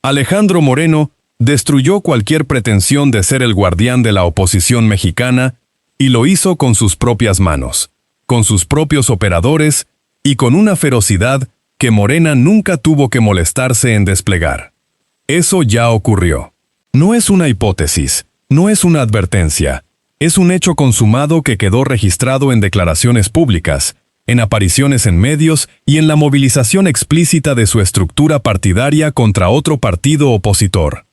Alejandro Moreno destruyó cualquier pretensión de ser el guardián de la oposición mexicana y lo hizo con sus propias manos, con sus propios operadores y con una ferocidad que Morena nunca tuvo que molestarse en desplegar. Eso ya ocurrió. No es una hipótesis, no es una advertencia, es un hecho consumado que quedó registrado en declaraciones públicas, en apariciones en medios y en la movilización explícita de su estructura partidaria contra otro partido opositor.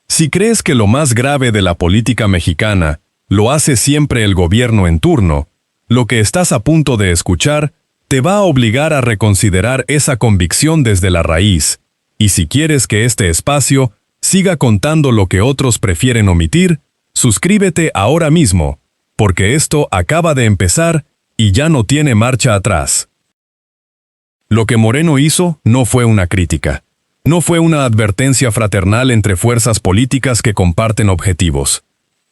Si crees que lo más grave de la política mexicana lo hace siempre el gobierno en turno, lo que estás a punto de escuchar te va a obligar a reconsiderar esa convicción desde la raíz, y si quieres que este espacio siga contando lo que otros prefieren omitir, suscríbete ahora mismo, porque esto acaba de empezar y ya no tiene marcha atrás. Lo que Moreno hizo no fue una crítica, no fue una advertencia fraternal entre fuerzas políticas que comparten objetivos.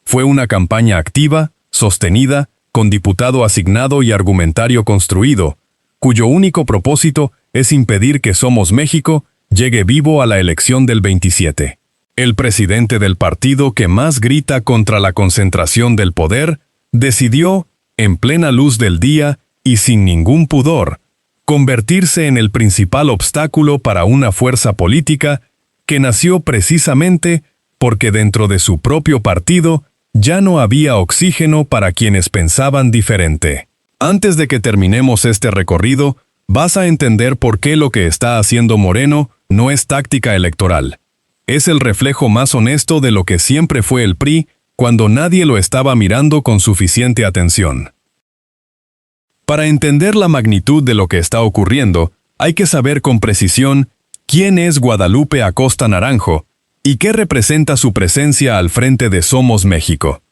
Fue una campaña activa, sostenida, con diputado asignado y argumentario construido, cuyo único propósito es impedir que Somos México llegue vivo a la elección del 27. El presidente del partido que más grita contra la concentración del poder decidió, en plena luz del día y sin ningún pudor, convertirse en el principal obstáculo para una fuerza política que nació precisamente porque dentro de su propio partido ya no había oxígeno para quienes pensaban diferente. Antes de que terminemos este recorrido, vas a entender por qué lo que está haciendo Moreno no es táctica electoral. Es el reflejo más honesto de lo que siempre fue el PRI cuando nadie lo estaba mirando con suficiente atención. Para entender la magnitud de lo que está ocurriendo, hay que saber con precisión quién es Guadalupe Acosta Naranjo y qué representa su presencia al frente de Somos México.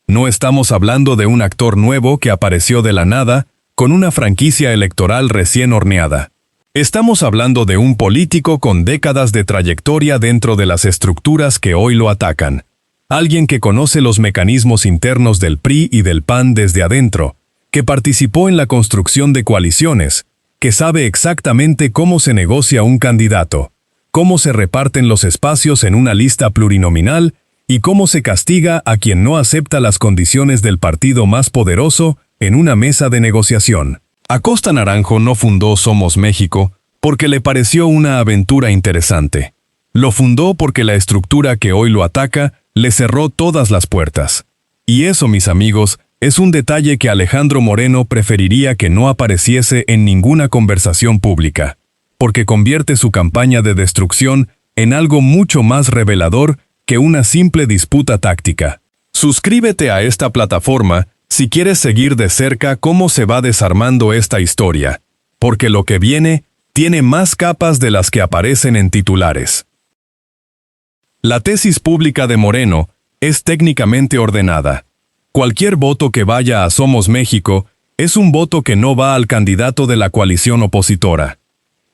No estamos hablando de un actor nuevo que apareció de la nada, con una franquicia electoral recién horneada. Estamos hablando de un político con décadas de trayectoria dentro de las estructuras que hoy lo atacan. Alguien que conoce los mecanismos internos del PRI y del PAN desde adentro, que participó en la construcción de coaliciones, que sabe exactamente cómo se negocia un candidato, cómo se reparten los espacios en una lista plurinominal y cómo se castiga a quien no acepta las condiciones del partido más poderoso en una mesa de negociación. Acosta Naranjo no fundó Somos México porque le pareció una aventura interesante. Lo fundó porque la estructura que hoy lo ataca le cerró todas las puertas. Y eso, mis amigos, es un detalle que Alejandro Moreno preferiría que no apareciese en ninguna conversación pública, porque convierte su campaña de destrucción en algo mucho más revelador que una simple disputa táctica. Suscríbete a esta plataforma si quieres seguir de cerca cómo se va desarmando esta historia, porque lo que viene tiene más capas de las que aparecen en titulares. La tesis pública de Moreno es técnicamente ordenada. Cualquier voto que vaya a Somos México es un voto que no va al candidato de la coalición opositora.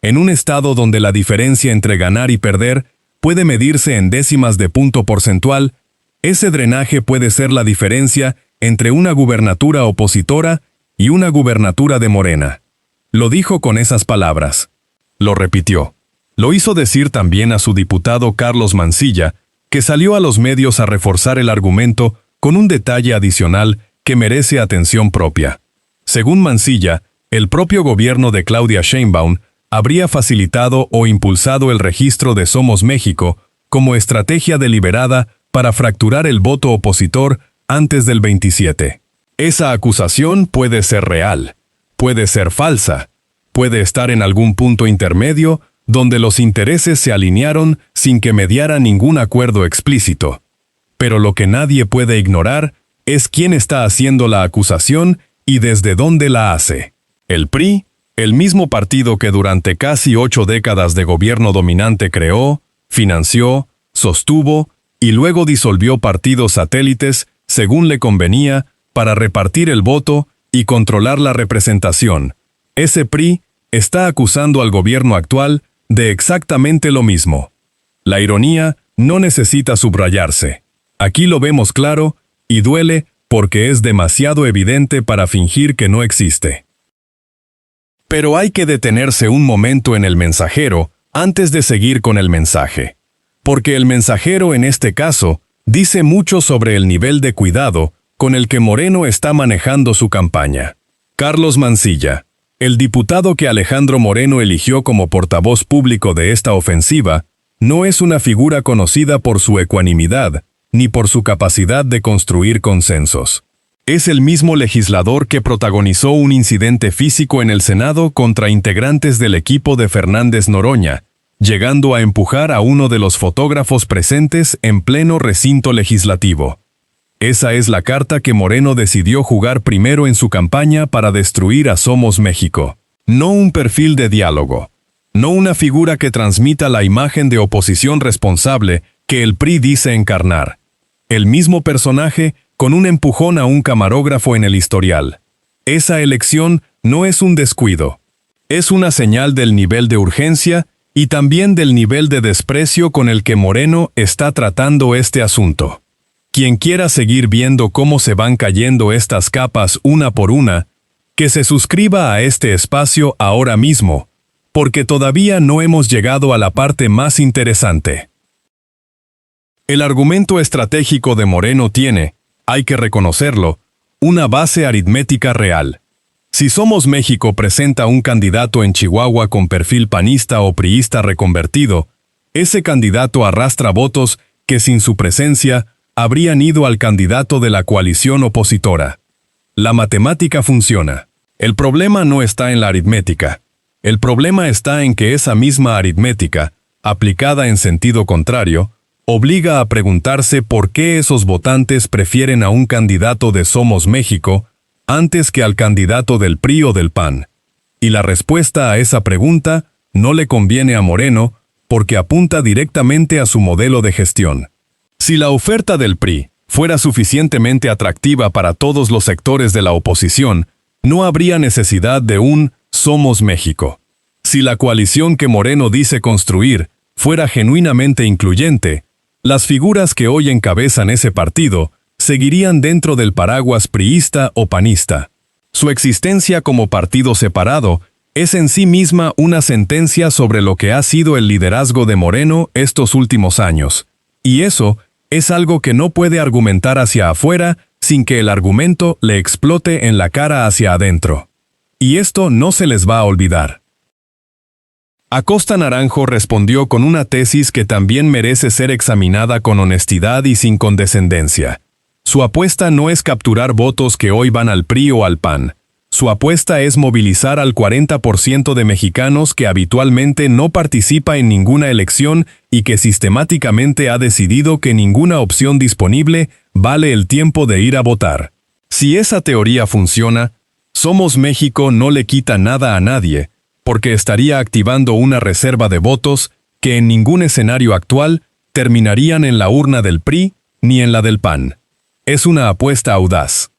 En un estado donde la diferencia entre ganar y perder puede medirse en décimas de punto porcentual, ese drenaje puede ser la diferencia entre una gubernatura opositora y una gubernatura de Morena. Lo dijo con esas palabras. Lo repitió. Lo hizo decir también a su diputado Carlos Mancilla, que salió a los medios a reforzar el argumento con un detalle adicional que merece atención propia. Según Mancilla, el propio gobierno de Claudia Sheinbaum habría facilitado o impulsado el registro de Somos México como estrategia deliberada para fracturar el voto opositor antes del 27. Esa acusación puede ser real, puede ser falsa, puede estar en algún punto intermedio donde los intereses se alinearon sin que mediara ningún acuerdo explícito. Pero lo que nadie puede ignorar es quién está haciendo la acusación y desde dónde la hace. El PRI, el mismo partido que durante casi 8 décadas de gobierno dominante creó, financió, sostuvo y luego disolvió partidos satélites según le convenía para repartir el voto y controlar la representación. Ese PRI está acusando al gobierno actual de exactamente lo mismo. La ironía no necesita subrayarse. Aquí lo vemos claro y duele porque es demasiado evidente para fingir que no existe. Pero hay que detenerse un momento en el mensajero antes de seguir con el mensaje. porque el mensajero en este caso dice mucho sobre el nivel de cuidado con el que Moreno está manejando su campaña. Carlos Mancilla, el diputado que Alejandro Moreno eligió como portavoz público de esta ofensiva, no es una figura conocida por su ecuanimidad, ni por su capacidad de construir consensos. Es el mismo legislador que protagonizó un incidente físico en el Senado contra integrantes del equipo de Fernández Noroña, llegando a empujar a uno de los fotógrafos presentes en pleno recinto legislativo. Esa es la carta que Moreno decidió jugar primero en su campaña para destruir a Somos México. No un perfil de diálogo. No una figura que transmita la imagen de oposición responsable que el PRI dice encarnar. El mismo personaje con un empujón a un camarógrafo en el historial. Esa elección no es un descuido. Es una señal del nivel de urgencia y también del nivel de desprecio con el que Moreno está tratando este asunto. Quien quiera seguir viendo cómo se van cayendo estas capas una por una, que se suscriba a este espacio ahora mismo, porque todavía no hemos llegado a la parte más interesante. El argumento estratégico de Moreno tiene, hay que reconocerlo, una base aritmética real. Si Somos México presenta un candidato en Chihuahua con perfil panista o priista reconvertido, ese candidato arrastra votos que sin su presencia habrían ido al candidato de la coalición opositora. La matemática funciona. El problema no está en la aritmética. El problema está en que esa misma aritmética, aplicada en sentido contrario, obliga a preguntarse por qué esos votantes prefieren a un candidato de Somos México antes que al candidato del PRI o del PAN. Y la respuesta a esa pregunta no le conviene a Moreno porque apunta directamente a su modelo de gestión. Si la oferta del PRI fuera suficientemente atractiva para todos los sectores de la oposición, no habría necesidad de un Somos México. Si la coalición que Moreno dice construir fuera genuinamente incluyente, las figuras que hoy encabezan ese partido seguirían dentro del paraguas priista o panista. Su existencia como partido separado es en sí misma una sentencia sobre lo que ha sido el liderazgo de Moreno estos últimos años. Y eso es algo que no puede argumentar hacia afuera sin que el argumento le explote en la cara hacia adentro. Y esto no se les va a olvidar. Acosta Naranjo respondió con una tesis que también merece ser examinada con honestidad y sin condescendencia. Su apuesta no es capturar votos que hoy van al PRI o al PAN. Su apuesta es movilizar al 40% de mexicanos que habitualmente no participa en ninguna elección y que sistemáticamente ha decidido que ninguna opción disponible vale el tiempo de ir a votar. Si esa teoría funciona, Somos México no le quita nada a nadie, porque estaría activando una reserva de votos que en ningún escenario actual terminarían en la urna del PRI ni en la del PAN. Es una apuesta audaz.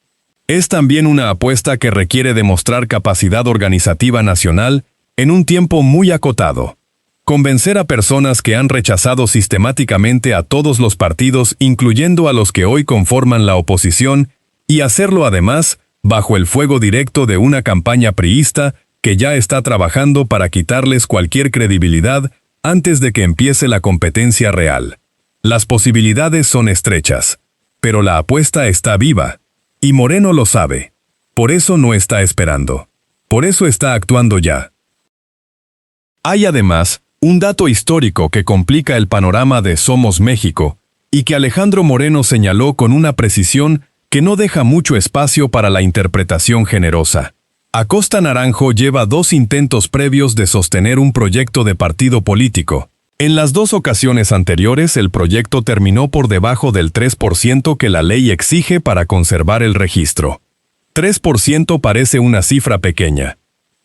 Es también una apuesta que requiere demostrar capacidad organizativa nacional en un tiempo muy acotado. Convencer a personas que han rechazado sistemáticamente a todos los partidos, incluyendo a los que hoy conforman la oposición, y hacerlo además bajo el fuego directo de una campaña priista que ya está trabajando para quitarles cualquier credibilidad antes de que empiece la competencia real. Las posibilidades son estrechas, pero la apuesta está viva, y Moreno lo sabe. Por eso no está esperando. Por eso está actuando ya. Hay además un dato histórico que complica el panorama de Somos México, y que Alejandro Moreno señaló con una precisión que no deja mucho espacio para la interpretación generosa. Acosta Naranjo lleva 2 intentos previos de sostener un proyecto de partido político. En las 2 ocasiones anteriores el proyecto terminó por debajo del 3% que la ley exige para conservar el registro. 3% parece una cifra pequeña.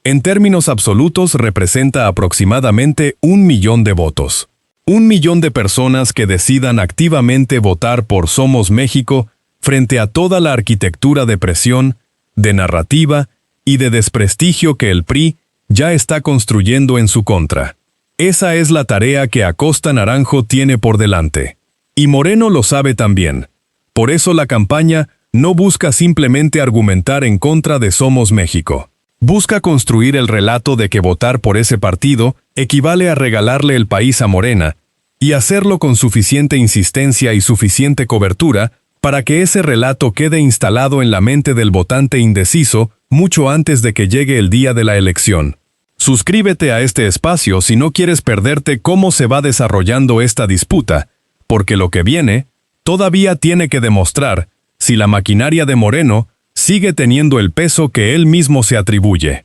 En términos absolutos representa aproximadamente 1 millón de votos. 1 millón de personas que decidan activamente votar por Somos México frente a toda la arquitectura de presión, de narrativa y de desprestigio que el PRI ya está construyendo en su contra. Esa es la tarea que Acosta Naranjo tiene por delante. Y Moreno lo sabe también. Por eso la campaña no busca simplemente argumentar en contra de Somos México. Busca construir el relato de que votar por ese partido equivale a regalarle el país a Morena, y hacerlo con suficiente insistencia y suficiente cobertura para que ese relato quede instalado en la mente del votante indeciso mucho antes de que llegue el día de la elección. Suscríbete a este espacio si no quieres perderte cómo se va desarrollando esta disputa, porque lo que viene todavía tiene que demostrar si la maquinaria de Moreno sigue teniendo el peso que él mismo se atribuye.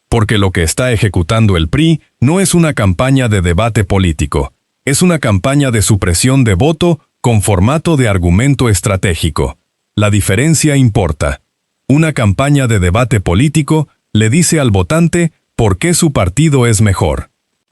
Porque lo que está ejecutando el PRI no es una campaña de debate político, es una campaña de supresión de voto con formato de argumento estratégico. La diferencia importa. Una campaña de debate político le dice al votante por qué su partido es mejor.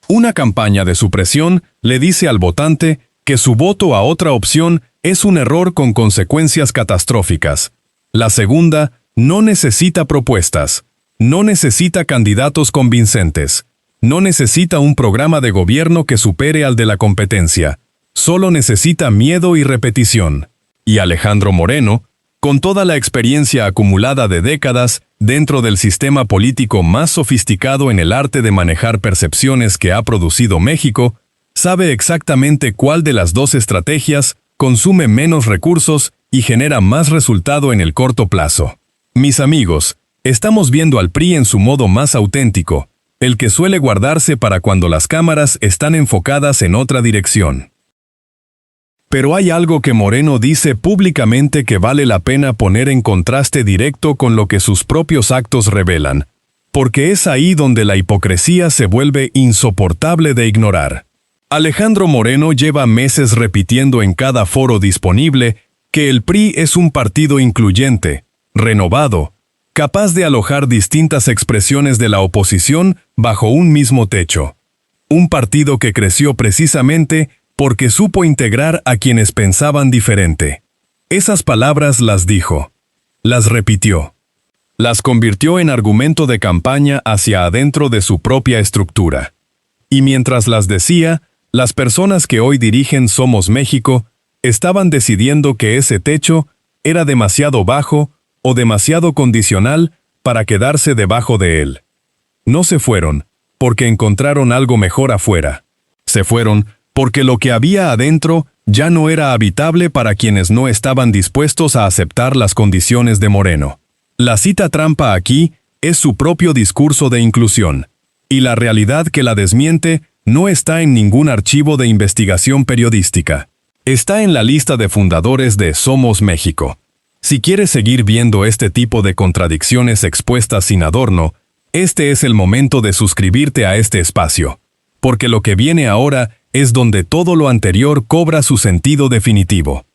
Una campaña de supresión le dice al votante que su voto a otra opción es un error con consecuencias catastróficas. La segunda no necesita propuestas, no necesita candidatos convincentes, no necesita un programa de gobierno que supere al de la competencia, solo necesita miedo y repetición. Y Alejandro Moreno, con toda la experiencia acumulada de décadas dentro del sistema político más sofisticado en el arte de manejar percepciones que ha producido México, sabe exactamente cuál de las dos estrategias consume menos recursos y genera más resultado en el corto plazo. Mis amigos, estamos viendo al PRI en su modo más auténtico, el que suele guardarse para cuando las cámaras están enfocadas en otra dirección. Pero hay algo que Moreno dice públicamente que vale la pena poner en contraste directo con lo que sus propios actos revelan, porque es ahí donde la hipocresía se vuelve insoportable de ignorar. Alejandro Moreno lleva meses repitiendo en cada foro disponible que el PRI es un partido incluyente, renovado, capaz de alojar distintas expresiones de la oposición bajo un mismo techo. Un partido que creció precisamente porque supo integrar a quienes pensaban diferente. Esas palabras las dijo, las repitió, las convirtió en argumento de campaña hacia adentro de su propia estructura. Y mientras las decía, las personas que hoy dirigen Somos México estaban decidiendo que ese techo era demasiado bajo o demasiado condicional para quedarse debajo de él. No se fueron, porque encontraron algo mejor afuera. Se fueron porque lo que había adentro ya no era habitable para quienes no estaban dispuestos a aceptar las condiciones de Moreno. La cita trampa aquí es su propio discurso de inclusión, y la realidad que la desmiente no está en ningún archivo de investigación periodística. Está en la lista de fundadores de Somos México. Si quieres seguir viendo este tipo de contradicciones expuestas sin adorno, este es el momento de suscribirte a este espacio, porque lo que viene ahora es donde todo lo anterior cobra su sentido definitivo.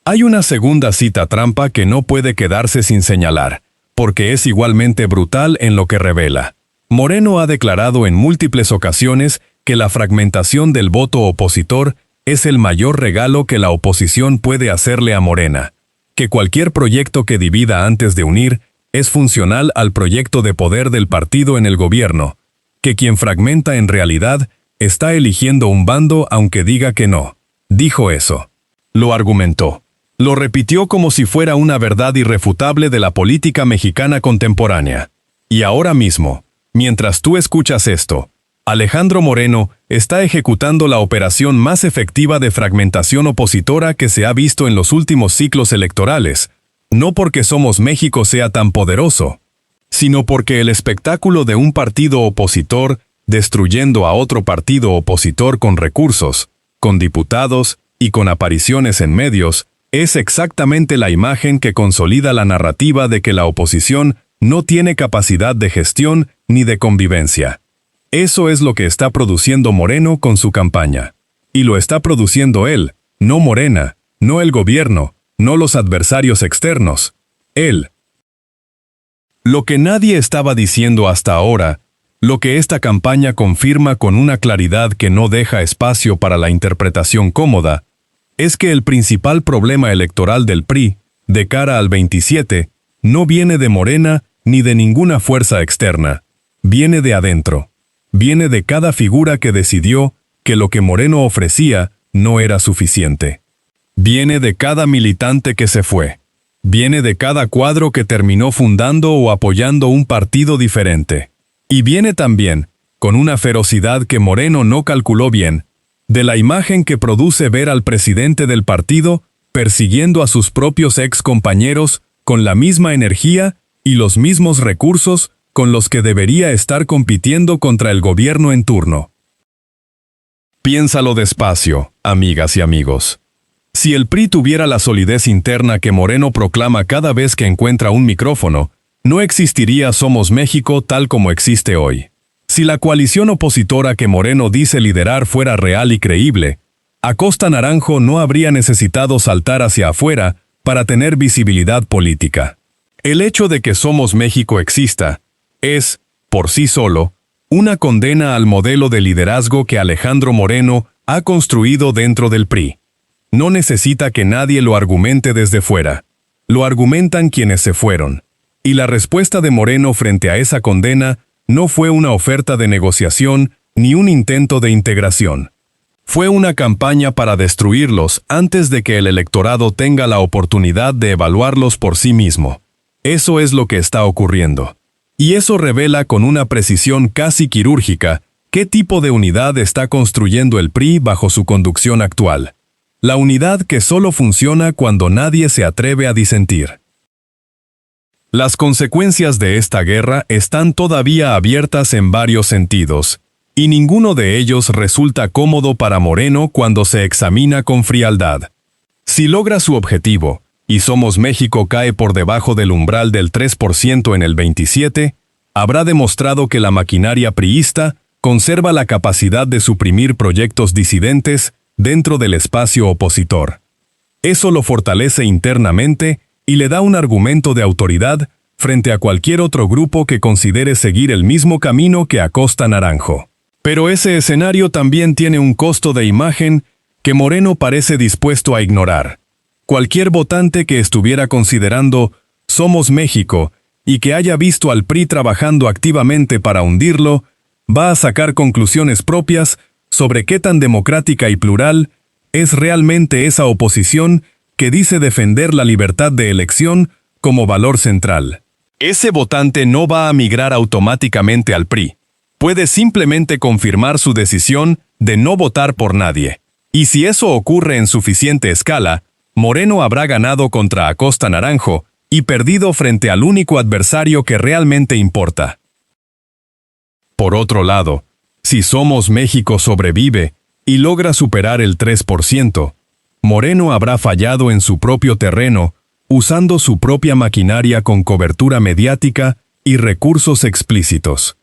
Hay una segunda cita trampa que no puede quedarse sin señalar, porque es igualmente brutal en lo que revela. Moreno ha declarado en múltiples ocasiones que la fragmentación del voto opositor es el mayor regalo que la oposición puede hacerle a Morena, que cualquier proyecto que divida antes de unir es funcional al proyecto de poder del partido en el gobierno, que quien fragmenta en realidad está eligiendo un bando aunque diga que no. Dijo eso. Lo argumentó. Lo repitió como si fuera una verdad irrefutable de la política mexicana contemporánea. Y ahora mismo, mientras tú escuchas esto, Alejandro Moreno está ejecutando la operación más efectiva de fragmentación opositora que se ha visto en los últimos ciclos electorales, no porque Somos México sea tan poderoso, sino porque el espectáculo de un partido opositor destruyendo a otro partido opositor con recursos, con diputados y con apariciones en medios, es exactamente la imagen que consolida la narrativa de que la oposición no tiene capacidad de gestión ni de convivencia. Eso es lo que está produciendo Moreno con su campaña. Y lo está produciendo él, no Morena, no el gobierno, no los adversarios externos. Él. Lo que nadie estaba diciendo hasta ahora, lo que esta campaña confirma con una claridad que no deja espacio para la interpretación cómoda, es que el principal problema electoral del PRI, de cara al 27, no viene de Morena ni de ninguna fuerza externa, viene de adentro. Viene de cada figura que decidió que lo que Moreno ofrecía no era suficiente. Viene de cada militante que se fue. Viene de cada cuadro que terminó fundando o apoyando un partido diferente. Y viene también con una ferocidad que Moreno no calculó bien, de la imagen que produce ver al presidente del partido persiguiendo a sus propios ex compañeros con la misma energía y los mismos recursos con los que debería estar compitiendo contra el gobierno en turno. Piénsalo despacio, amigas y amigos. Si el PRI tuviera la solidez interna que Moreno proclama cada vez que encuentra un micrófono, no existiría Somos México tal como existe hoy. Si la coalición opositora que Moreno dice liderar fuera real y creíble, Acosta Naranjo no habría necesitado saltar hacia afuera para tener visibilidad política. El hecho de que Somos México exista es, por sí solo, una condena al modelo de liderazgo que Alejandro Moreno ha construido dentro del PRI. No necesita que nadie lo argumente desde fuera. Lo argumentan quienes se fueron. Y la respuesta de Moreno frente a esa condena no fue una oferta de negociación ni un intento de integración. Fue una campaña para destruirlos antes de que el electorado tenga la oportunidad de evaluarlos por sí mismo. Eso es lo que está ocurriendo. Y eso revela con una precisión casi quirúrgica qué tipo de unidad está construyendo el PRI bajo su conducción actual. La unidad que solo funciona cuando nadie se atreve a disentir. Las consecuencias de esta guerra están todavía abiertas en varios sentidos, y ninguno de ellos resulta cómodo para Moreno cuando se examina con frialdad. Si logra su objetivo, y Somos México cae por debajo del umbral del 3% en el 27, habrá demostrado que la maquinaria priista conserva la capacidad de suprimir proyectos disidentes dentro del espacio opositor. Eso lo fortalece internamente y le da un argumento de autoridad frente a cualquier otro grupo que considere seguir el mismo camino que Acosta Naranjo. Pero ese escenario también tiene un costo de imagen que Moreno parece dispuesto a ignorar. Cualquier votante que estuviera considerando Somos México y que haya visto al PRI trabajando activamente para hundirlo, va a sacar conclusiones propias sobre qué tan democrática y plural es realmente esa oposición que dice defender la libertad de elección como valor central. Ese votante no va a migrar automáticamente al PRI. Puede simplemente confirmar su decisión de no votar por nadie. Y si eso ocurre en suficiente escala, Moreno habrá ganado contra Acosta Naranjo y perdido frente al único adversario que realmente importa. Por otro lado, si Somos México sobrevive y logra superar el 3%, Moreno habrá fallado en su propio terreno, usando su propia maquinaria con cobertura mediática y recursos explícitos.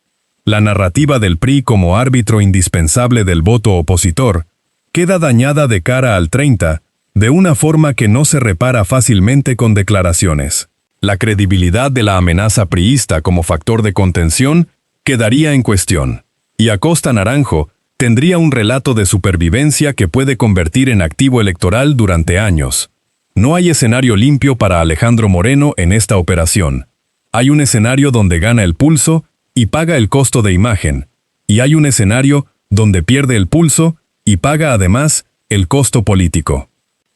La narrativa del PRI como árbitro indispensable del voto opositor queda dañada de cara al 30, de una forma que no se repara fácilmente con declaraciones. La credibilidad de la amenaza priista como factor de contención quedaría en cuestión. Y Acosta Naranjo tendría un relato de supervivencia que puede convertir en activo electoral durante años. No hay escenario limpio para Alejandro Moreno en esta operación. Hay un escenario donde gana el pulso y paga el costo de imagen, y hay un escenario donde pierde el pulso y paga además el costo político.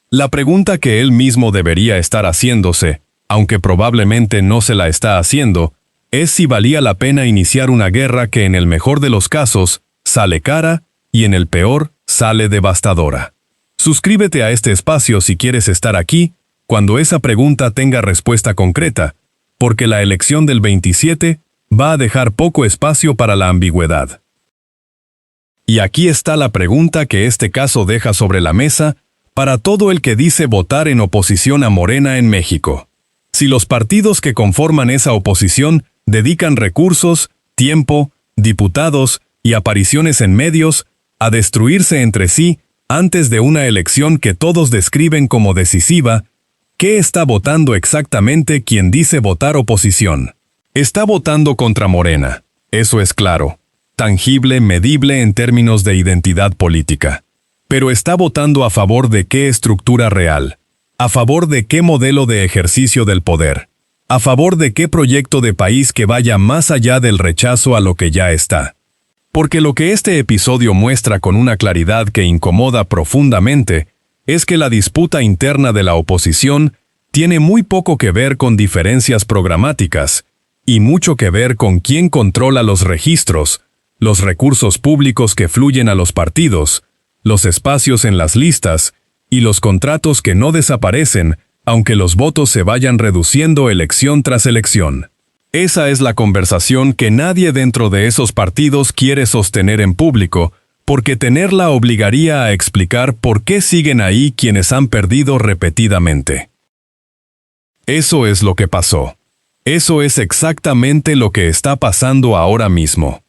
La pregunta que él mismo debería estar haciéndose, aunque probablemente no se la está haciendo, es si valía la pena iniciar una guerra que en el mejor de los casos sale cara y en el peor sale devastadora. Suscríbete a este espacio si quieres estar aquí cuando esa pregunta tenga respuesta concreta, porque la elección del 27 va a dejar poco espacio para la ambigüedad. Y aquí está la pregunta que este caso deja sobre la mesa para todo el que dice votar en oposición a Morena en México. Si los partidos que conforman esa oposición dedican recursos, tiempo, diputados y apariciones en medios a destruirse entre sí antes de una elección que todos describen como decisiva, ¿qué está votando exactamente quien dice votar oposición? Está votando contra Morena, eso es claro, tangible, medible en términos de identidad política. Pero está votando a favor de qué estructura real, a favor de qué modelo de ejercicio del poder, a favor de qué proyecto de país que vaya más allá del rechazo a lo que ya está. Porque lo que este episodio muestra con una claridad que incomoda profundamente es que la disputa interna de la oposición tiene muy poco que ver con diferencias programáticas y mucho que ver con quién controla los registros, los recursos públicos que fluyen a los partidos, los espacios en las listas y los contratos que no desaparecen, aunque los votos se vayan reduciendo elección tras elección. Esa es la conversación que nadie dentro de esos partidos quiere sostener en público, porque tenerla obligaría a explicar por qué siguen ahí quienes han perdido repetidamente. Eso es lo que pasó. Eso es exactamente lo que está pasando ahora mismo.